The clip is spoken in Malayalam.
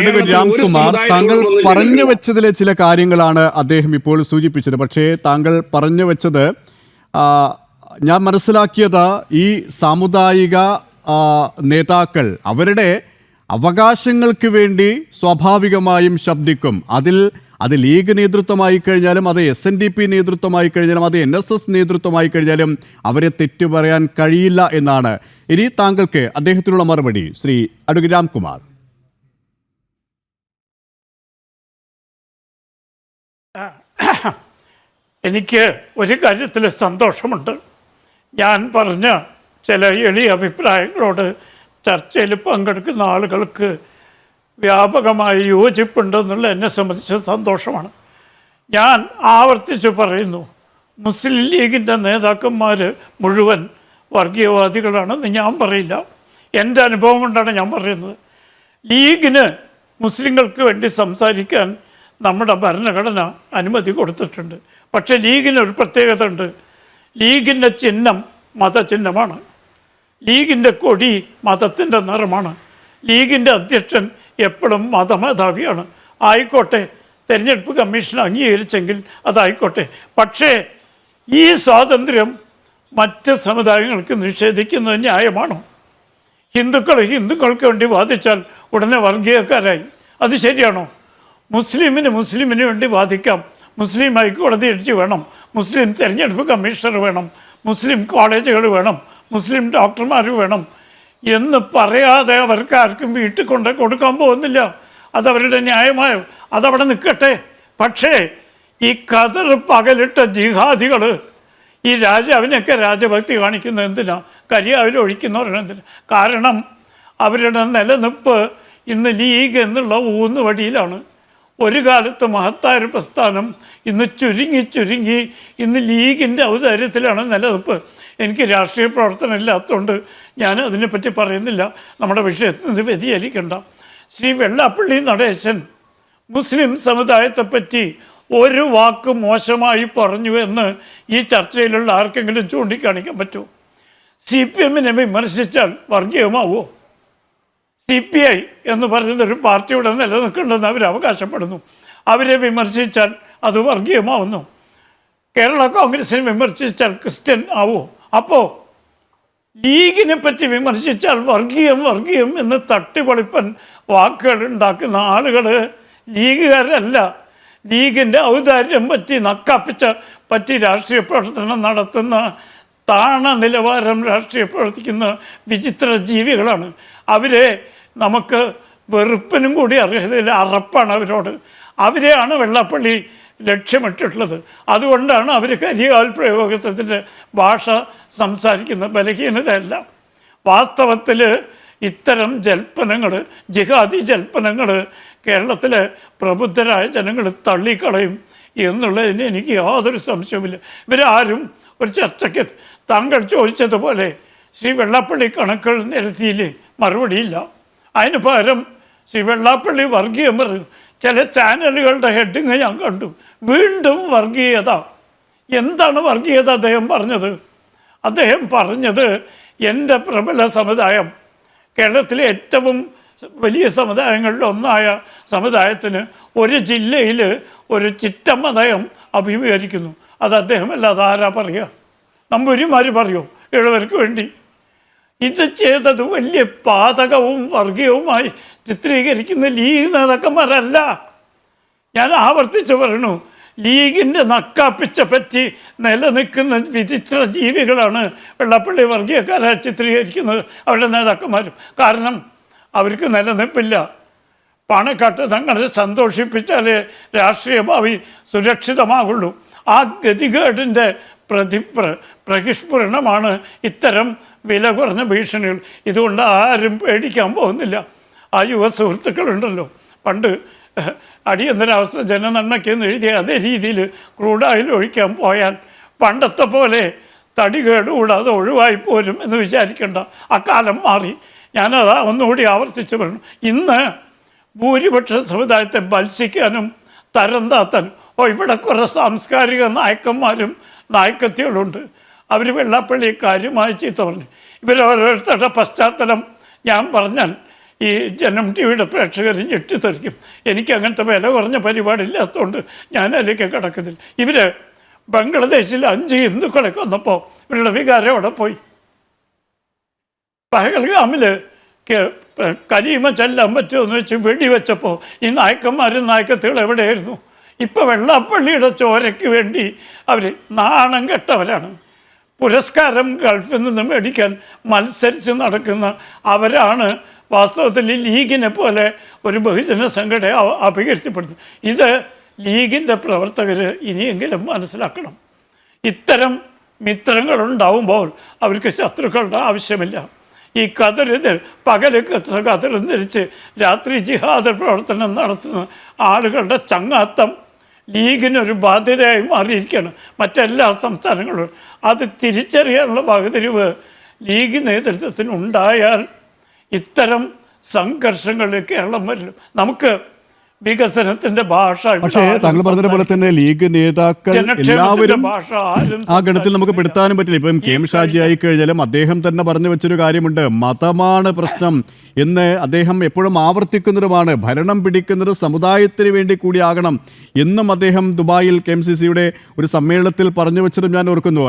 അഡ്വക്കേറ്റ് രാംകുമാർ, താങ്കൾ പറഞ്ഞു വെച്ചതിലെ ചില കാര്യങ്ങളാണ് അദ്ദേഹം ഇപ്പോൾ സൂചിപ്പിച്ചത്. പക്ഷേ താങ്കൾ പറഞ്ഞു വെച്ചത് ഞാൻ മനസ്സിലാക്കിയത് ഈ സാമുദായിക നേതാക്കൾ അവരുടെ അവകാശങ്ങൾക്ക് വേണ്ടി സ്വാഭാവികമായും ശബ്ദിക്കും. അത് ലീഗ് നേതൃത്വമായി കഴിഞ്ഞാലും, അത് SNDP നേതൃത്വമായി കഴിഞ്ഞാലും, അത് NSS നേതൃത്വമായി കഴിഞ്ഞാലും അവരെ തെറ്റു പറയാൻ കഴിയില്ല എന്നാണ്. ഇനി താങ്കൾക്ക് അദ്ദേഹത്തിനുള്ള മറുപടി ശ്രീ അഡ്വക്കേറ്റ് രാംകുമാർ. എനിക്ക് ഒരു കാര്യത്തിൽ സന്തോഷമുണ്ട്. ഞാൻ പറഞ്ഞ ചില എളിയ അഭിപ്രായങ്ങളോട് ചർച്ചയിൽ പങ്കെടുക്കുന്ന ആളുകൾക്ക് വ്യാപകമായി യോജിപ്പുണ്ടെന്നുള്ള എന്നെ സംബന്ധിച്ച് സന്തോഷമാണ്. ഞാൻ ആവർത്തിച്ച് പറയുന്നു, മുസ്ലിം ലീഗിൻ്റെ നേതാക്കന്മാർ മുഴുവൻ വർഗീയവാദികളാണെന്ന് ഞാൻ പറയില്ല. എൻ്റെ അനുഭവം കൊണ്ടാണ് ഞാൻ പറയുന്നത്. ലീഗിന് മുസ്ലിങ്ങൾക്ക് വേണ്ടി സംസാരിക്കാൻ നമ്മുടെ ഭരണഘടന അനുമതി കൊടുത്തിട്ടുണ്ട്. പക്ഷേ ലീഗിനൊരു പ്രത്യേകത ഉണ്ട്. ലീഗിൻ്റെ ചിഹ്നം മതചിഹ്നമാണ്. ലീഗിൻ്റെ കൊടി മതത്തിൻ്റെ നിറമാണ്. ലീഗിൻ്റെ അധ്യക്ഷൻ എപ്പോഴും മതമേധാവിയാണ്. ആയിക്കോട്ടെ, തെരഞ്ഞെടുപ്പ് കമ്മീഷൻ അംഗീകരിച്ചെങ്കിൽ അതായിക്കോട്ടെ. പക്ഷേ ഈ സ്വാതന്ത്ര്യം മറ്റ് സമുദായങ്ങൾക്ക് നിഷേധിക്കുന്നത് ന്യായമാണോ? ഹിന്ദുക്കൾക്ക് വേണ്ടി വാദിച്ചാൽ ഉടനെ വർഗീയക്കാരായി. അത് ശരിയാണോ? മുസ്ലിമിന് വേണ്ടി വാദിക്കാം. മുസ്ലിം ഹൈക്കോടതി ജഡ്ജി വേണം, മുസ്ലിം തെരഞ്ഞെടുപ്പ് കമ്മീഷണർ വേണം, മുസ്ലിം കോളേജുകൾ വേണം, മുസ്ലിം ഡോക്ടർമാർ വേണം എന്ന് പറയാതെ അവർക്ക് ആർക്കും വീട്ടിൽ കൊണ്ട് കൊടുക്കാൻ പോകുന്നില്ല. അതവരുടെ ന്യായമായ അതവിടെ നിൽക്കട്ടെ. പക്ഷേ ഈ ഖദർ പകലിട്ട ജിഹാദികൾ ഈ രാജാവിനൊക്കെ രാജഭക്തി കാണിക്കുന്നത് എന്തിനാ? കരിയാവിൽ ഒഴിക്കുന്നവരെന്തിനാ? കാരണം അവരുടെ നിലനിൽപ്പ് ഇന്ന് ലീഗ് എന്നുള്ള ഊന്നുവടിയിലാണ്. ഒരു കാലത്ത് മഹത്തായ പ്രസ്ഥാനം ഇന്ന് ചുരുങ്ങി ഇന്ന് ലീഗിൻ്റെ ഔദാര്യത്തിലാണ് നിലനിൽപ്പ്. എനിക്ക് രാഷ്ട്രീയ പ്രവർത്തനം ഇല്ലാത്തതുകൊണ്ട് ഞാൻ അതിനെപ്പറ്റി പറയുന്നില്ല. നമ്മുടെ വിഷയത്തിൽ നിന്ന് വ്യതിചലിക്കണ്ട. ശ്രീ വെള്ളാപ്പള്ളി നടേശൻ മുസ്ലിം സമുദായത്തെപ്പറ്റി ഒരു വാക്ക് മോശമായി പറഞ്ഞു എന്ന് ഈ ചർച്ചയിലുള്ള ആർക്കെങ്കിലും ചൂണ്ടിക്കാണിക്കാൻ പറ്റുമോ? CPM-നെ വിമർശിച്ചാൽ വർഗീയമാവോ? CPI എന്ന് പറയുന്നൊരു പാർട്ടിയുടെ നിലനിൽക്കേണ്ടെന്ന് അവർ അവകാശപ്പെടുന്നു. അവരെ വിമർശിച്ചാൽ അത് വർഗീയമാവുന്നു. കേരള കോൺഗ്രസിനെ വിമർശിച്ചാൽ ക്രിസ്ത്യൻ ആവോ? അപ്പോൾ ലീഗിനെ പറ്റി വിമർശിച്ചാൽ വർഗീയം എന്ന് തട്ടിപ്പൊളിപ്പൻ വാക്കുകൾ ഉണ്ടാക്കുന്ന ആളുകൾ ലീഗുകാരല്ല. ലീഗിൻ്റെ ഔദാര്യം പറ്റി രാഷ്ട്രീയ പ്രവർത്തനം നടത്തുന്ന താണ നിലവാരം രാഷ്ട്രീയ പ്രവർത്തിക്കുന്ന വിചിത്ര ജീവികളാണ്. അവരെ നമുക്ക് വെറുപ്പിനും കൂടി അർഹതയില്ല. അറപ്പാണ് അവരോട്. അവരെയാണ് വെള്ളാപ്പള്ളി ലക്ഷ്യമിട്ടിട്ടുള്ളത്. അതുകൊണ്ടാണ് അവർ കരികാൽ പ്രയോഗത്തിൻ്റെ ഭാഷ സംസാരിക്കുന്ന ബലഹീനതയല്ല. വാസ്തവത്തിൽ ഇത്തരം ജൽപ്പനങ്ങൾ, ജിഹാദി ജൽപ്പനങ്ങൾ കേരളത്തിലെ പ്രബുദ്ധരായ ജനങ്ങൾ തള്ളിക്കളയും എന്നുള്ളതിന് എനിക്ക് യാതൊരു സംശയവുമില്ല. ഇവരാരും ഒരു ചർച്ചയ്ക്ക് താങ്കൾ ചോദിച്ചതുപോലെ ശ്രീ വെള്ളാപ്പള്ളി കണക്കുകൾ നിരത്തിയില്ലേ? മറുപടിയില്ല. അതിന് പകരം ശ്രീ വെള്ളാപ്പള്ളി വർഗീയം പറഞ്ഞു. ചില ചാനലുകളുടെ ഹെഡിങ് ഞാൻ കണ്ടു, വീണ്ടും വർഗീയത. എന്താണ് വർഗീയത അദ്ദേഹം പറഞ്ഞത്? അദ്ദേഹം പറഞ്ഞത് എൻ്റെ പ്രബല സമുദായം, കേരളത്തിലെ ഏറ്റവും വലിയ സമുദായങ്ങളിൽ ഒന്നായ സമുദായത്തിന് ഒരു ജില്ലയിൽ ഒരു ചിറ്റമ്മ നയം അഭിമുഖീകരിക്കുന്നു. അത് അദ്ദേഹമല്ലാതെ ആരാ പറയുക? നമ്പൂരിമാർ പറയുമോ ഇഴവർക്ക് വേണ്ടി? ഇത് ചെയ്തത് വലിയ പാതകവും വർഗീയവുമായി ചിത്രീകരിക്കുന്ന ലീഗ് നേതാക്കന്മാരല്ല. ഞാൻ ആവർത്തിച്ച് പറയണു, ലീഗിൻ്റെ നക്കാപ്പിച്ച പറ്റി നിലനിൽക്കുന്ന വിചിത്ര ജീവികളാണ് വെള്ളാപ്പള്ളി വർഗീയക്കാരായി ചിത്രീകരിക്കുന്നത് അവരുടെ നേതാക്കന്മാരും. കാരണം അവർക്ക് നിലനിൽപ്പില്ല. പാണക്കാട്ട് തങ്ങളെ സന്തോഷിപ്പിച്ചാലേ രാഷ്ട്രീയ ഭാവി സുരക്ഷിതമാകുള്ളൂ. ആ ഗതികേടിൻ്റെ പ്രഹിഷ്പുരണമാണ് ഇത്തരം വില കുറഞ്ഞ ഭീഷണികൾ. ഇതുകൊണ്ട് ആരും പേടിക്കാൻ പോകുന്നില്ല. ആ യുവ സുഹൃത്തുക്കളുണ്ടല്ലോ, പണ്ട് അടിയന്തരാവസ്ഥ ജനനന്മയ്ക്കെന്ന് എഴുതിയ അതേ രീതിയിൽ ക്രൂഡായിൽ ഒഴിക്കാൻ പോയാൽ പണ്ടത്തെ പോലെ തടി കേടുകൂടാതെ ഒഴിവായി പോരും എന്ന് വിചാരിക്കേണ്ട. അക്കാലം മാറി. ഞാനതാ ഒന്നുകൂടി ആവർത്തിച്ച് പറഞ്ഞു. ഇന്ന് ഭൂരിപക്ഷ സമുദായത്തെ ബത്സിക്കാനും തരം താത്താനും ഇവിടെ കുറേ സാംസ്കാരിക നായകന്മാരും നായകത്തികളുണ്ട്. അവർ വെള്ളാപ്പള്ളി കാര്യമായി ചീത്ത പറഞ്ഞു. ഇവരോരോരുത്തരുടെ പശ്ചാത്തലം ഞാൻ പറഞ്ഞാൽ ഈ ജനം ടി വിയുടെ പ്രേക്ഷകർ ഞെട്ടിത്തെറിക്കും. എനിക്ക് അങ്ങനത്തെ വില കുറഞ്ഞ പരിപാടിയില്ലാത്തതുകൊണ്ട് ഞാൻ അതിലേക്ക് കിടക്കുന്നില്ല. ഇവർ ബംഗ്ലാദേശിൽ 5 ഹിന്ദുക്കളെ കൊന്നപ്പോൾ ഇവരുടെ വികാരം അവിടെ പോയി. പഹൽഗാമിൽ കലീമ ചെല്ലാൻ പറ്റുമെന്ന് വെച്ച് വെടിവെച്ചപ്പോൾ ഈ നായക്കന്മാരും നായക്കത്തുകൾ എവിടെയായിരുന്നു? ഇപ്പോൾ വെള്ളാപ്പള്ളിയുടെ ചോരയ്ക്ക് വേണ്ടി അവർ നാണം കെട്ടവരാണ്. പുരസ്കാരം ഗൾഫിൽ നിന്ന് മേടിക്കാൻ മത്സരിച്ച് നടക്കുന്ന അവരാണ് വാസ്തവത്തിൽ ഈ ലീഗിനെ പോലെ ഒരു ബഹുജന സംഘടനയെ അപകീർത്തിപ്പെടുത്തുന്നത്. ഇത് ലീഗിൻ്റെ പ്രവർത്തകർ ഇനിയെങ്കിലും മനസ്സിലാക്കണം. ഇത്തരം മിത്രങ്ങളുണ്ടാവുമ്പോൾ അവർക്ക് ശത്രുക്കളുടെ ആവശ്യമില്ല. ഈ പകല് കതറും ധരിച്ച് രാത്രി ജിഹാദ് പ്രവർത്തനം നടത്തുന്ന ആളുകളുടെ ചങ്ങാത്തം ലീഗിനൊരു ബാധ്യതയായി മാറിയിരിക്കുകയാണ് മറ്റെല്ലാ സംസ്ഥാനങ്ങളും. അത് തിരിച്ചറിയാനുള്ള വകതിരിവ് ലീഗ് നേതൃത്വത്തിന് ഉണ്ടായാൽ ഇത്തരം സംഘർഷങ്ങളിൽ കേരളം വരും. നമുക്ക് വികസനത്തിന്റെ ഭാഷ, പക്ഷേ താങ്കൾ പറഞ്ഞതുപോലെ തന്നെ ലീഗ് നേതാക്കൾ എല്ലാവരും ഭാഷ ആരും ആ ഗണത്തിൽ നമുക്ക് പെടുത്താനും പറ്റില്ല. ഇപ്പം കെ എം ഷാജി ആയി കഴിഞ്ഞാലും അദ്ദേഹം തന്നെ പറഞ്ഞു വെച്ചൊരു കാര്യമുണ്ട്, മതമാണ് പ്രശ്നം എന്ന് അദ്ദേഹം എപ്പോഴും ആവർത്തിക്കുന്നതുമാണ്. ഭരണം പിടിക്കുന്നത് സമുദായത്തിന് വേണ്ടി കൂടിയാകണം എന്നും അദ്ദേഹം ദുബായിൽ KMCC-യുടെ ഒരു സമ്മേളനത്തിൽ പറഞ്ഞു വെച്ചതും ഞാൻ ഓർക്കുന്നു.